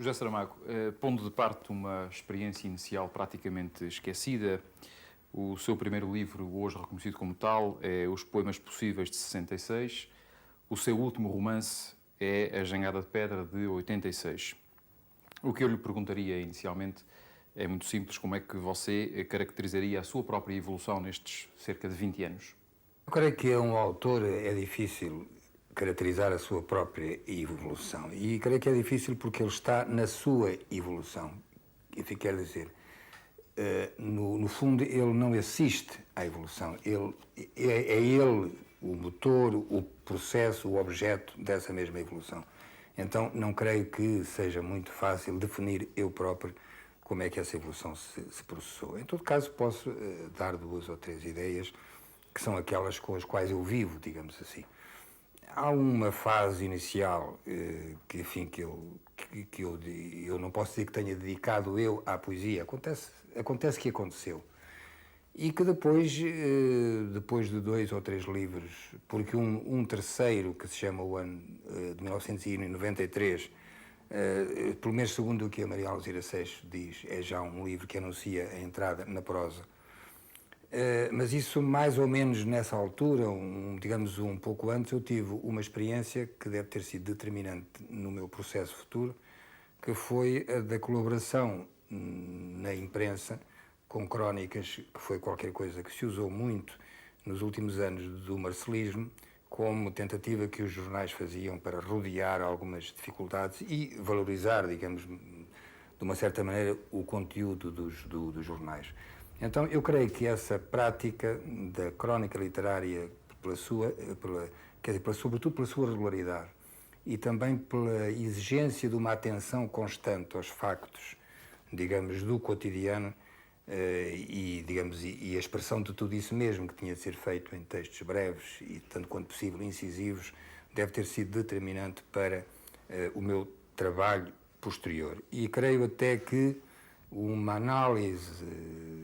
José Saramago, pondo de parte uma experiência inicial praticamente esquecida, o seu primeiro livro, hoje reconhecido como tal, é Os Poemas Possíveis, de 66. O seu último romance é A Jangada de Pedra, de 86. O que eu lhe perguntaria inicialmente é muito simples: como é que você caracterizaria a sua própria evolução nestes cerca de 20 anos? Eu creio que a um autor é difícil caracterizar a sua própria evolução. E creio que é difícil porque ele está na sua evolução. Isso quer dizer, no fundo, ele não assiste à evolução. É ele o motor, o processo, o objeto dessa mesma evolução. Então, não creio que seja muito fácil definir eu próprio como é que essa evolução se processou. Em todo caso, posso dar duas ou três ideias que são aquelas com as quais eu vivo, digamos assim. Há uma fase inicial que, enfim, eu não posso dizer que tenha dedicado eu à poesia. Acontece que aconteceu. E que depois de dois ou três livros, porque um terceiro, que se chama O Ano de 1993, pelo menos segundo o que a Maria Alzira Seixo diz, é já um livro que anuncia a entrada na prosa. Mas isso mais ou menos nessa altura, digamos um pouco antes, eu tive uma experiência que deve ter sido determinante no meu processo futuro, que foi a da colaboração na imprensa com crónicas, que foi qualquer coisa que se usou muito nos últimos anos do marcelismo, como tentativa que os jornais faziam para rodear algumas dificuldades e valorizar, digamos, de uma certa maneira, o conteúdo dos jornais. Então, eu creio que essa prática da crónica literária, sobretudo pela sua regularidade e também pela exigência de uma atenção constante aos factos, digamos, do cotidiano, e a expressão de tudo isso mesmo, que tinha de ser feito em textos breves e, tanto quanto possível, incisivos, deve ter sido determinante para o meu trabalho posterior. E creio até que uma análise,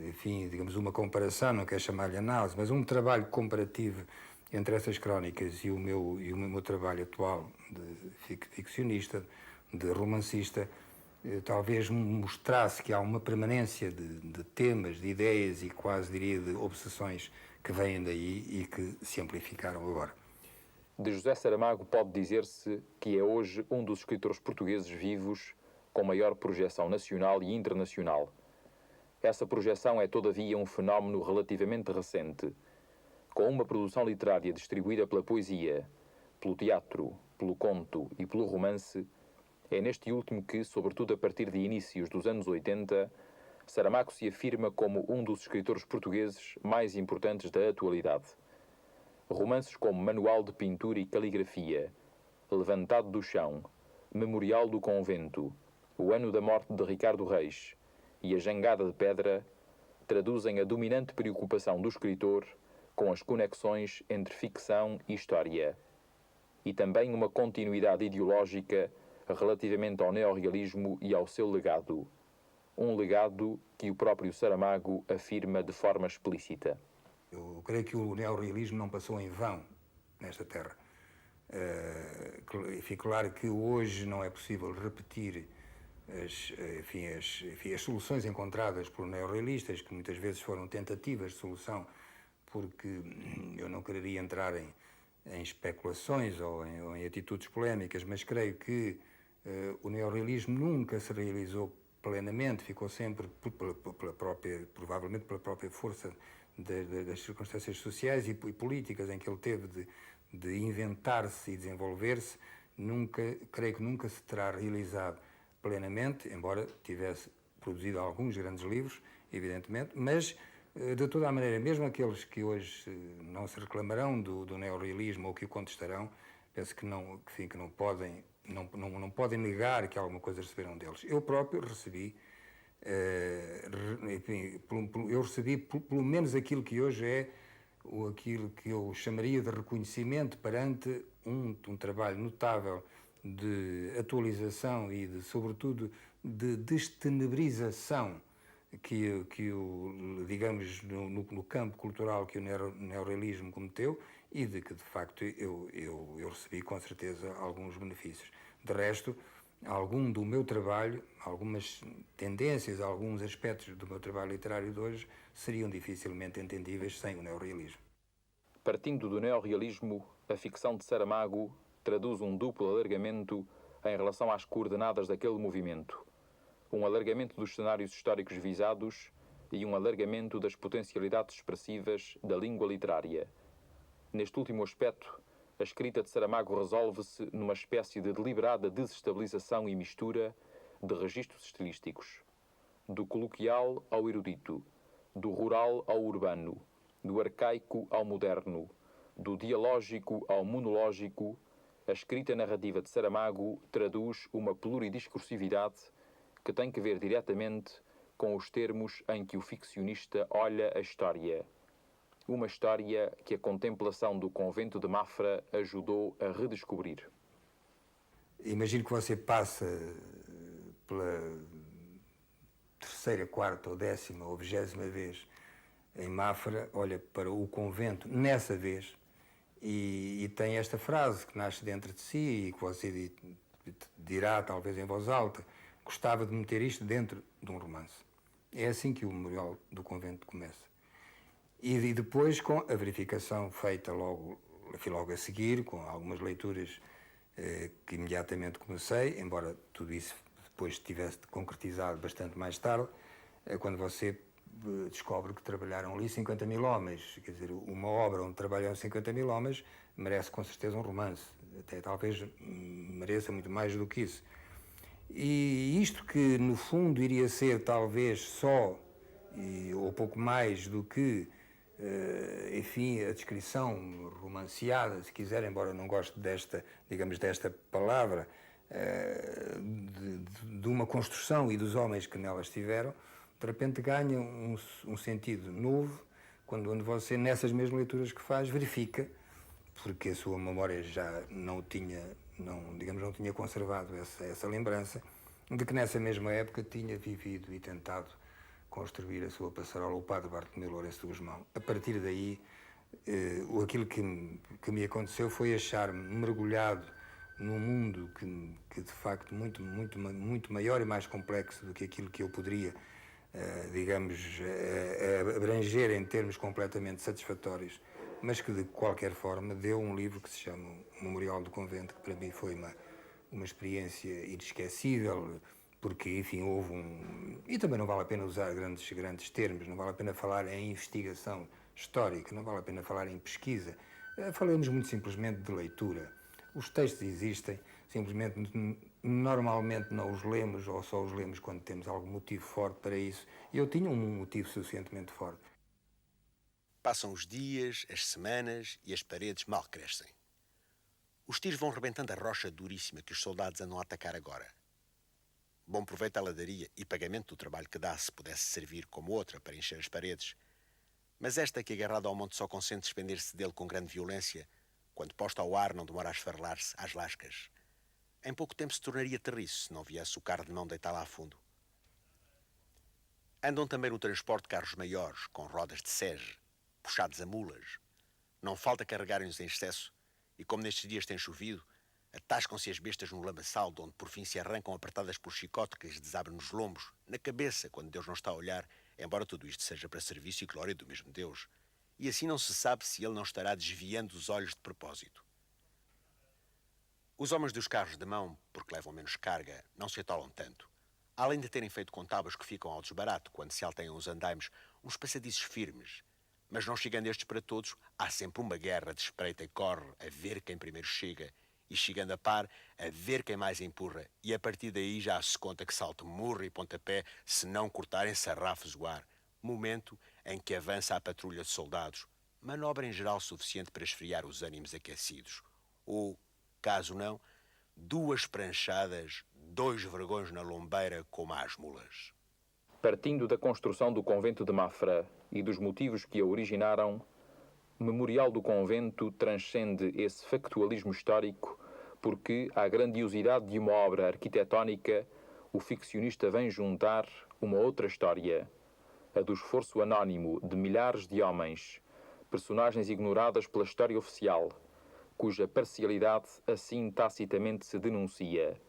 enfim, digamos, uma comparação, não quero chamar-lhe análise, mas um trabalho comparativo entre essas crónicas e o meu trabalho atual de ficcionista, de romancista, talvez mostrasse que há uma permanência de temas, de ideias e quase diria de obsessões que vêm daí e que se amplificaram agora. De José Saramago pode dizer-se que é hoje um dos escritores portugueses vivos com maior projeção nacional e internacional. Essa projeção é, todavia, um fenómeno relativamente recente, com uma produção literária distribuída pela poesia, pelo teatro, pelo conto e pelo romance. É neste último que, sobretudo a partir de inícios dos anos 80, Saramago se afirma como um dos escritores portugueses mais importantes da atualidade. Romances como Manual de Pintura e Caligrafia, Levantado do Chão, Memorial do Convento, O Ano da Morte de Ricardo Reis e A Jangada de Pedra traduzem a dominante preocupação do escritor com as conexões entre ficção e história, e também uma continuidade ideológica relativamente ao neorrealismo e ao seu legado. Um legado que o próprio Saramago afirma de forma explícita. Eu creio que o neorrealismo não passou em vão nesta terra. Fica claro que hoje não é possível repetir as soluções encontradas por neorrealistas, que muitas vezes foram tentativas de solução, porque eu não quereria entrar em especulações ou em atitudes polémicas, mas creio que o neorrealismo nunca se realizou plenamente, ficou sempre provavelmente pela própria força das circunstâncias sociais e políticas em que ele teve de inventar-se e desenvolver-se. Creio que nunca se terá realizado plenamente, embora tivesse produzido alguns grandes livros, evidentemente, mas de toda a maneira, mesmo aqueles que hoje não se reclamarão do neorrealismo ou que o contestarão, penso que não podem negar que alguma coisa receberam deles. Eu próprio recebi, pelo menos aquilo que hoje é aquilo que eu chamaria de reconhecimento perante um trabalho notável de atualização e, sobretudo, de destenebrização digamos, no campo cultural que o neorrealismo cometeu e de que, de facto, eu recebi com certeza alguns benefícios. De resto, algum do meu trabalho, algumas tendências, alguns aspectos do meu trabalho literário de hoje seriam dificilmente entendíveis sem o neorrealismo. Partindo do neorrealismo, a ficção de Saramago traduz um duplo alargamento em relação às coordenadas daquele movimento. Um alargamento dos cenários históricos visados e um alargamento das potencialidades expressivas da língua literária. Neste último aspecto, a escrita de Saramago resolve-se numa espécie de deliberada desestabilização e mistura de registros estilísticos, do coloquial ao erudito, do rural ao urbano, do arcaico ao moderno, do dialógico ao monológico. A escrita narrativa de Saramago traduz uma pluridiscursividade que tem que ver diretamente com os termos em que o ficcionista olha a história. Uma história que a contemplação do convento de Mafra ajudou a redescobrir. Imagino que você passa pela terceira, quarta ou 10ª ou 20ª vez em Mafra, olha para o convento nessa vez e tem esta frase que nasce dentro de si e que você dirá talvez em voz alta: gostava de meter isto dentro de um romance. É assim que o Memorial do Convento começa. E depois, com a verificação feita logo a seguir, com algumas leituras que imediatamente comecei, embora tudo isso depois tivesse concretizado bastante mais tarde, quando você descobre que trabalharam ali 50.000 homens, quer dizer, uma obra onde trabalham 50.000 homens merece com certeza um romance, até talvez mereça muito mais do que isso. E isto que no fundo iria ser talvez só, ou pouco mais do que, enfim, a descrição romanceada, se quiser, embora eu não goste desta, digamos, desta palavra, de uma construção e dos homens que nela estiveram, de repente ganha um sentido novo quando você, nessas mesmas leituras que faz, verifica, porque a sua memória já não tinha conservado essa lembrança, de que nessa mesma época tinha vivido e tentado construir a sua passarola, o padre Bartolomeu Lourenço de Gusmão. A partir daí, aquilo que me aconteceu foi achar-me mergulhado num mundo que de facto muito maior e mais complexo do que aquilo que eu poderia, abranger em termos completamente satisfatórios, mas que de qualquer forma deu um livro que se chama O Memorial do Convento, que para mim foi uma experiência inesquecível, porque, enfim, houve e também não vale a pena usar grandes termos, não vale a pena falar em investigação histórica, não vale a pena falar em pesquisa. Falamos muito simplesmente de leitura. Os textos existem, simplesmente normalmente não os lemos ou só os lemos quando temos algum motivo forte para isso. E eu tinha um motivo suficientemente forte. Passam os dias, as semanas e as paredes mal crescem. Os tiros vão rebentando a rocha duríssima que os soldados andam a atacar agora. Bom proveito à ladaria e pagamento do trabalho que dá se pudesse servir como outra para encher as paredes. Mas esta que agarrada ao monte só consente despender-se dele com grande violência, quando posta ao ar não demora a esfarelar-se às lascas. Em pouco tempo se tornaria terriço se não viesse o carro de mão deitá-la a fundo. Andam também no transporte carros maiores, com rodas de sege, puxados a mulas. Não falta carregarem-nos em excesso, e como nestes dias tem chovido, atascam-se as bestas no lamaçal, de onde por fim se arrancam apertadas pelo chicote que lhes desabre nos lombos, na cabeça, quando Deus não está a olhar, embora tudo isto seja para serviço e glória do mesmo Deus. E assim não se sabe se ele não estará desviando os olhos de propósito. Os homens dos carros de mão, porque levam menos carga, não se atolam tanto. Além de terem feito com tábuas que ficam ao desbarato quando se alteiam os andaimes, uns passadizos firmes. Mas não chegando estes para todos, há sempre uma guerra de espreita e corre a ver quem primeiro chega, e chegando a par, a ver quem mais empurra, e a partir daí já se conta que salto murro e pontapé se não cortarem sarrafos o ar. Momento em que avança a patrulha de soldados, manobra em geral suficiente para esfriar os ânimos aquecidos. Ou, caso não, 2 pranchadas, 2 vergões na lombeira como às mulas. Partindo da construção do convento de Mafra e dos motivos que a originaram, o Memorial do Convento transcende esse factualismo histórico porque, à grandiosidade de uma obra arquitetónica, o ficcionista vem juntar uma outra história, a do esforço anónimo de milhares de homens, personagens ignoradas pela história oficial, cuja parcialidade assim tacitamente se denuncia.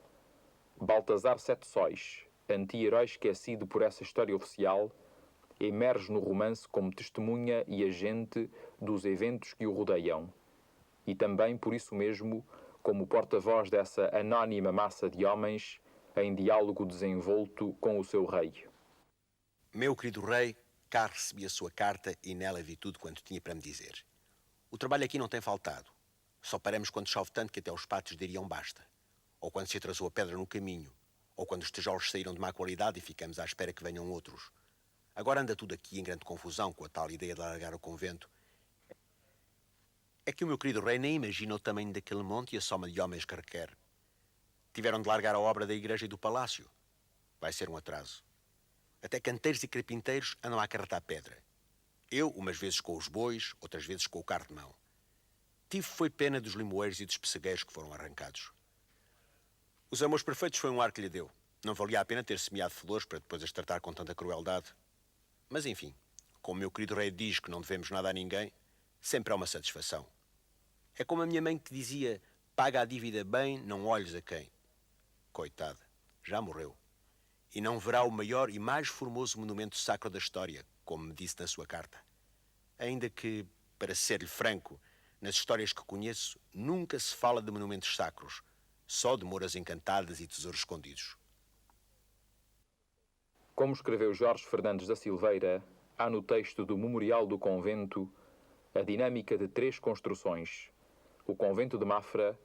Baltazar Sete Sóis, anti-herói esquecido por essa história oficial, emerge no romance como testemunha e agente dos eventos que o rodeiam, e também, por isso mesmo, como porta-voz dessa anónima massa de homens em diálogo desenvolto com o seu rei. Meu querido rei, cá recebi a sua carta e nela vi tudo quanto tinha para me dizer. O trabalho aqui não tem faltado. Só paramos quando chove tanto que até os pátios diriam basta. Ou quando se atrasou a pedra no caminho. Ou quando os tijolos saíram de má qualidade e ficamos à espera que venham outros. Agora anda tudo aqui em grande confusão com a tal ideia de alargar o convento. É que o meu querido rei nem imagina o tamanho daquele monte e a soma de homens que requer. Tiveram de largar a obra da igreja e do palácio. Vai ser um atraso. Até canteiros e carpinteiros andam a acarretar pedra. Eu, umas vezes com os bois, outras vezes com o carro de mão. Tive foi pena dos limoeiros e dos pessegueiros que foram arrancados. Os amores perfeitos foi um ar que lhe deu. Não valia a pena ter semeado flores para depois as tratar com tanta crueldade. Mas enfim, como o meu querido rei diz que não devemos nada a ninguém, sempre há uma satisfação. É como a minha mãe que dizia, paga a dívida bem, não olhes a quem. Coitada, já morreu. E não verá o maior e mais formoso monumento sacro da história, como me disse na sua carta. Ainda que, para ser-lhe franco, nas histórias que conheço, nunca se fala de monumentos sacros, só de mouras encantadas e tesouros escondidos. Como escreveu Jorge Fernandes da Silveira, há no texto do Memorial do Convento a dinâmica de três construções: o convento de Mafra,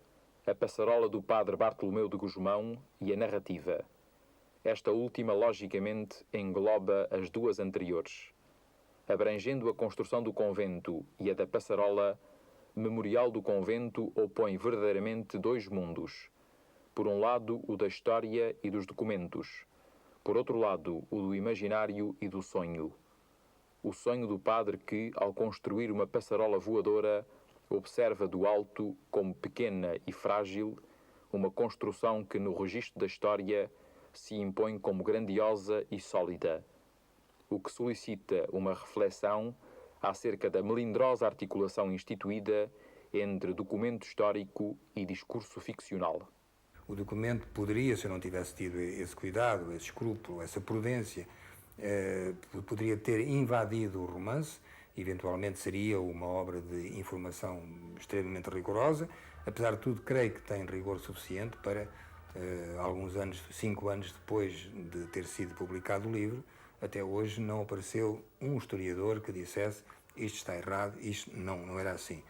a passarola do padre Bartolomeu de Gusmão e a narrativa. Esta última, logicamente, engloba as duas anteriores. Abrangendo a construção do convento e a da passarola, Memorial do Convento opõe verdadeiramente dois mundos. Por um lado, o da história e dos documentos. Por outro lado, o do imaginário e do sonho. O sonho do padre que, ao construir uma passarola voadora, observa do alto, como pequena e frágil, uma construção que, no registro da história, se impõe como grandiosa e sólida, o que solicita uma reflexão acerca da melindrosa articulação instituída entre documento histórico e discurso ficcional. O documento poderia, se eu não tivesse tido esse cuidado, esse escrúpulo, essa prudência, poderia ter invadido o romance, eventualmente seria uma obra de informação extremamente rigorosa. Apesar de tudo, creio que tem rigor suficiente para, alguns anos, 5 anos depois de ter sido publicado o livro, até hoje não apareceu um historiador que dissesse isto está errado, isto não era assim.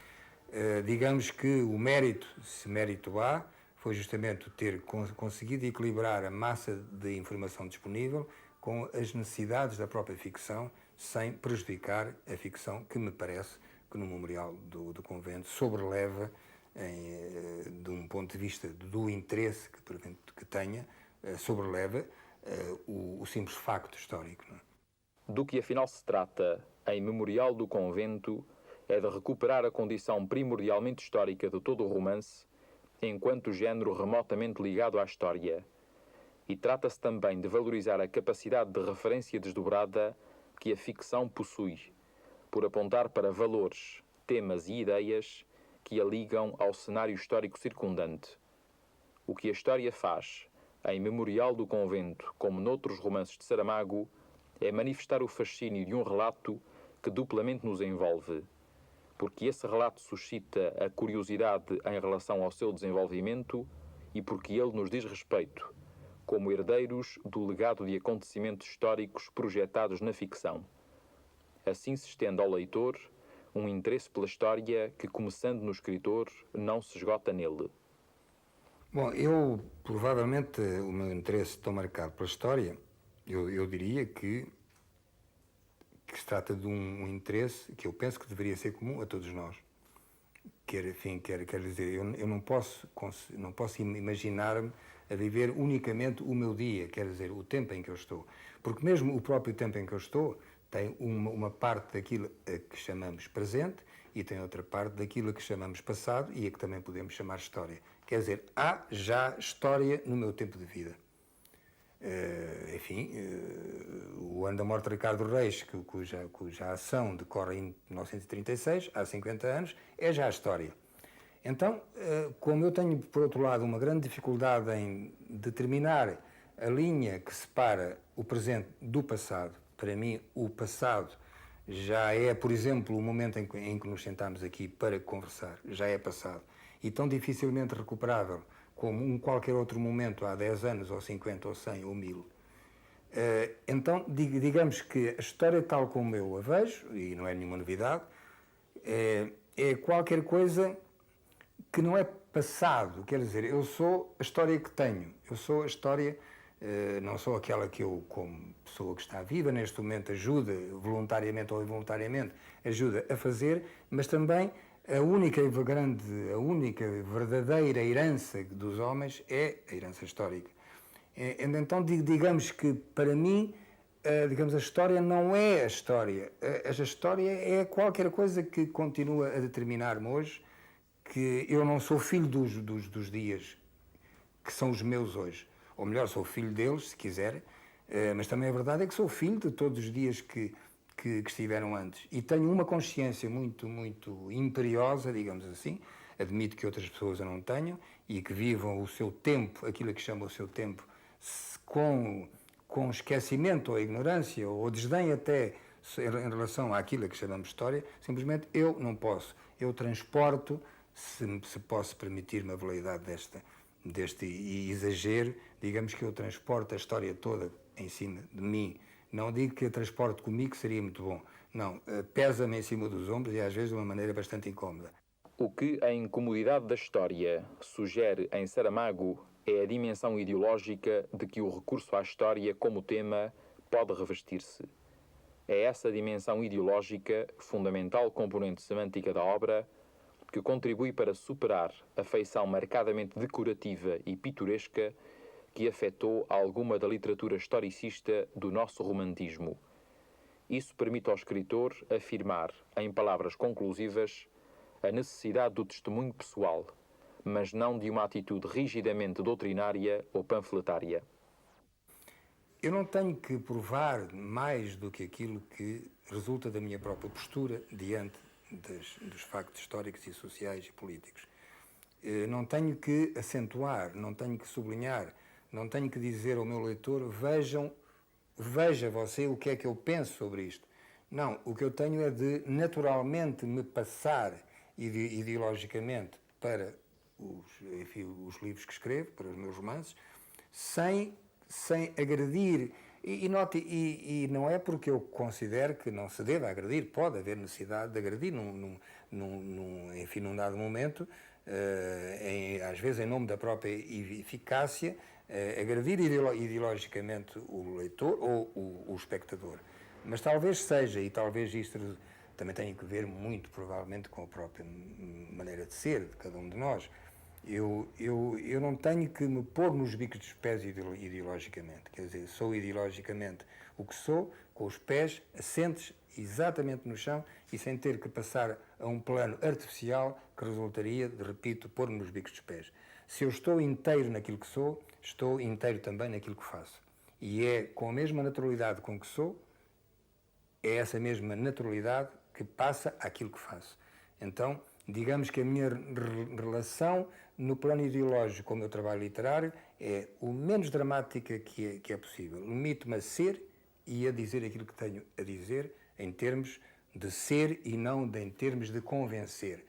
Digamos que o mérito, se mérito há, foi justamente ter conseguido equilibrar a massa de informação disponível com as necessidades da própria ficção, sem prejudicar a ficção, que me parece que no Memorial do Convento sobreleva, de um ponto de vista do interesse que tenha, sobreleva o simples facto histórico. Não é? Do que afinal se trata, em Memorial do Convento, é de recuperar a condição primordialmente histórica de todo o romance, enquanto género remotamente ligado à história. E trata-se também de valorizar a capacidade de referência desdobrada que a ficção possui, por apontar para valores, temas e ideias que a ligam ao cenário histórico circundante. O que a história faz, em Memorial do Convento, como noutros romances de Saramago, é manifestar o fascínio de um relato que duplamente nos envolve, porque esse relato suscita a curiosidade em relação ao seu desenvolvimento e porque ele nos diz respeito, como herdeiros do legado de acontecimentos históricos projetados na ficção. Assim se estende ao leitor um interesse pela história que, começando no escritor, não se esgota nele. Bom, provavelmente, o meu interesse tão marcado pela história, eu diria que se trata de um interesse que eu penso que deveria ser comum a todos nós. Quer dizer, eu não posso imaginar-me a viver unicamente o meu dia, quer dizer, o tempo em que eu estou. Porque mesmo o próprio tempo em que eu estou tem uma parte daquilo a que chamamos presente e tem outra parte daquilo a que chamamos passado e a que também podemos chamar história. Quer dizer, há já história no meu tempo de vida. O ano da morte de Ricardo Reis, cuja ação decorre em 1936, há 50 anos, é já a história. Então, como eu tenho, por outro lado, uma grande dificuldade em determinar a linha que separa o presente do passado, para mim o passado já é, por exemplo, o momento em que nos sentamos aqui para conversar, já é passado, e tão dificilmente recuperável como qualquer outro momento há 10 anos, ou 50, ou 100, ou 1000. Então, digamos que a história tal como eu a vejo, e não é nenhuma novidade, é qualquer coisa que não é passado, quer dizer, eu sou a história que tenho, eu sou a história, não sou aquela que eu, como pessoa que está viva neste momento, ajuda, voluntariamente ou involuntariamente, ajuda a fazer, mas também a única verdadeira herança dos homens é a herança histórica. Então, digamos que, para mim, digamos, a história não é a história. A história é qualquer coisa que continua a determinar-me hoje, que eu não sou filho dos dias que são os meus hoje. Ou melhor, sou filho deles, se quiser, mas também a verdade é que sou filho de todos os dias que estiveram antes. E tenho uma consciência muito, muito imperiosa, digamos assim, admito que outras pessoas a não tenham, e que vivam o seu tempo, aquilo que chamam o seu tempo, com esquecimento ou ignorância, ou desdém até em relação àquilo que chamamos história, simplesmente eu não posso. Eu transporto, se posso permitir-me a veleidade deste exagero, digamos que eu transporto a história toda em cima de mim. Não digo que a transporte comigo, seria muito bom. Não, pesa-me em cima dos ombros e às vezes de uma maneira bastante incómoda. O que a incomodidade da história sugere em Saramago é a dimensão ideológica de que o recurso à história como tema pode revestir-se. É essa dimensão ideológica, fundamental componente semântica da obra, que contribui para superar a feição marcadamente decorativa e pitoresca que afetou alguma da literatura historicista do nosso romantismo. Isso permite ao escritor afirmar, em palavras conclusivas, a necessidade do testemunho pessoal, mas não de uma atitude rigidamente doutrinária ou panfletária. Eu não tenho que provar mais do que aquilo que resulta da minha própria postura diante dos factos históricos e sociais e políticos. Não tenho que acentuar, não tenho que sublinhar, não tenho que dizer ao meu leitor, veja você o que é que eu penso sobre isto. Não, o que eu tenho é de naturalmente me passar ideologicamente para os livros que escrevo, para os meus romances, sem agredir. E não é porque eu considero que não se deve agredir, pode haver necessidade de agredir num dado momento, às vezes em nome da própria eficácia, agredir ideologicamente o leitor ou o espectador. Mas talvez seja, e talvez isto também tenha que ver muito provavelmente com a própria maneira de ser de cada um de nós, eu não tenho que me pôr nos bicos dos pés ideologicamente. Quer dizer, sou ideologicamente o que sou, com os pés assentes exatamente no chão e sem ter que passar a um plano artificial que resultaria de, repito, pôr-me nos bicos dos pés. Se eu estou inteiro naquilo que sou, estou inteiro também naquilo que faço. E é com a mesma naturalidade com que sou, é essa mesma naturalidade que passa àquilo que faço. Então, digamos que a minha relação no plano ideológico com o meu trabalho literário é o menos dramática que é possível. Limito-me a ser e a dizer aquilo que tenho a dizer em termos de ser e não em termos de convencer.